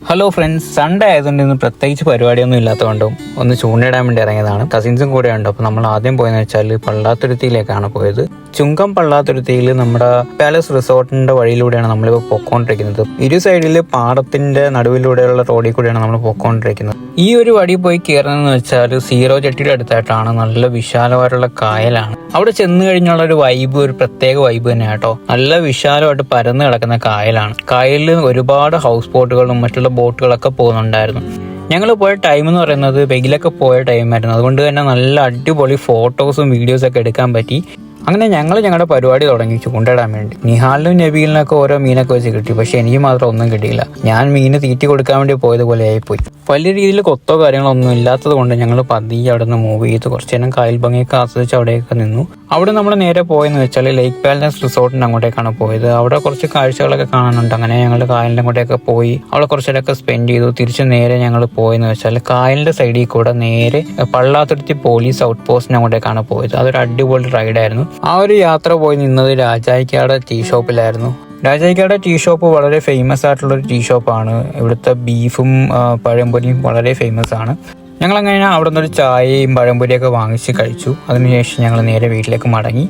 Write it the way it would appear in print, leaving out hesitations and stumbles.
Hello friends, Sunday ആയതുകൊണ്ട് ഇന്ന് പ്രത്യേകിച്ച് പരിപാടിയൊന്നും ഇല്ലാത്തതുകൊണ്ടും ഒന്ന് ചൂണ്ടയിടാൻ വേണ്ടി ഇറങ്ങിയതാണ്. കസിൻസും കൂടെ ഉണ്ട്. അപ്പോൾ നമ്മൾ ആദ്യം പോയെന്ന് വെച്ചാൽ പള്ളാത്തുരുത്തിയിലേക്കാണ് പോയത്. ചുങ്കം പള്ളാത്തുരുത്തിയിൽ നമ്മുടെ പാലസ് റിസോർട്ടിന്റെ വഴിയിലൂടെയാണ് നമ്മളിപ്പോൾ പൊക്കോണ്ടിരിക്കുന്നത്. ഇരു സൈഡിൽ പാടത്തിന്റെ നടുവിലൂടെയുള്ള റോഡിൽ കൂടെയാണ് നമ്മൾ പൊക്കോണ്ടിരിക്കുന്നത്. ഈ ഒരു വഴി പോയി കയറുന്നതെന്ന് വെച്ചാൽ സീറോ ജെട്ടിയുടെ അടുത്തായിട്ടാണ്. നല്ല വിശാലമായിട്ടുള്ള കായലാണ്. അവിടെ ചെന്ന് കഴിഞ്ഞുള്ള ഒരു വൈബ്, ഒരു പ്രത്യേക വൈബ് തന്നെ കേട്ടോ. നല്ല വിശാലമായിട്ട് പരന്ന് കിടക്കുന്ന കായലാണ്. കായലിൽ ഒരുപാട് ഹൗസ് ബോട്ടുകളും മറ്റുള്ള ബോട്ടുകളൊക്കെ പോകുന്നുണ്ടായിരുന്നു. ഞങ്ങൾ പോയ ടൈം എന്ന് പറയുന്നത് വെയിലൊക്കെ പോയ ടൈമായിരുന്നു. അതുകൊണ്ട് തന്നെ നല്ല അടിപൊളി ഫോട്ടോസും വീഡിയോസൊക്കെ എടുക്കാൻ പറ്റി. അങ്ങനെ ഞങ്ങൾ ഞങ്ങളുടെ പരിപാടി തുടങ്ങി ചൂണ്ടയിടാൻ വേണ്ടി. നിഹാലിനും നബീലിനൊക്കെ ഓരോ മീനൊക്കെ വെച്ച് കിട്ടി. പക്ഷെ എനിക്ക് മാത്രം ഒന്നും കിട്ടിയില്ല. ഞാൻ മീന് തീറ്റി കൊടുക്കാൻ വേണ്ടി പോയതുപോലെ ആയിപ്പോയി. വലിയ രീതിയിൽ കൊത്തോ കാര്യങ്ങളോ ഒന്നും ഇല്ലാത്തത് കൊണ്ട് ഞങ്ങൾ പതിയെ അവിടെ നിന്ന് മൂവ് ചെയ്ത് കുറച്ച് നേരം കായൽ ഭംഗിയൊക്കെ ആസ്വദിച്ച് അവിടെയൊക്കെ നിന്നു. അവിടെ നമ്മൾ നേരെ പോയെന്ന് വെച്ചാൽ ലേക്ക് പാലസ് റിസോർട്ടിന്റെ അങ്ങോട്ടേക്കാണ് പോയത്. അവിടെ കുറച്ച് കാഴ്ചകളൊക്കെ കാണാനുണ്ട്. അങ്ങനെ ഞങ്ങൾ കായലിന്റെ അങ്ങോട്ടേക്ക് പോയി അവിടെ കുറച്ചേരൊക്കെ സ്പെൻഡ് ചെയ്തു. തിരിച്ച് നേരെ ഞങ്ങൾ പോയെന്ന് വെച്ചാൽ കായലിന്റെ സൈഡിൽ കൂടെ നേരെ പള്ളാത്തുരുത്തി പോലീസ് ഔട്ട് പോസ്റ്റിന് അങ്ങോട്ടേക്കാണ് പോയത്. അതൊരു അടിപൊളി റൈഡായിരുന്നു. ആ ഒരു യാത്ര പോയി നിന്നത് രാജായിക്കാട് ടീ ഷോപ്പിലായിരുന്നു. രാജായിക്കാട് ടീ ഷോപ്പ് വളരെ ഫേമസ് ആയിട്ടുള്ളൊരു ടീ ഷോപ്പാണ്. ഇവിടുത്തെ ബീഫും പഴംപൊരിയും വളരെ ഫേമസ് ആണ്. ഞങ്ങളങ്ങനെ അവിടെ നിന്നൊരു ചായയും പഴംപൊരിയൊക്കെ വാങ്ങിച്ച് കഴിച്ചു. അതിനുശേഷം ഞങ്ങൾ നേരെ വീട്ടിലേക്ക് മടങ്ങി.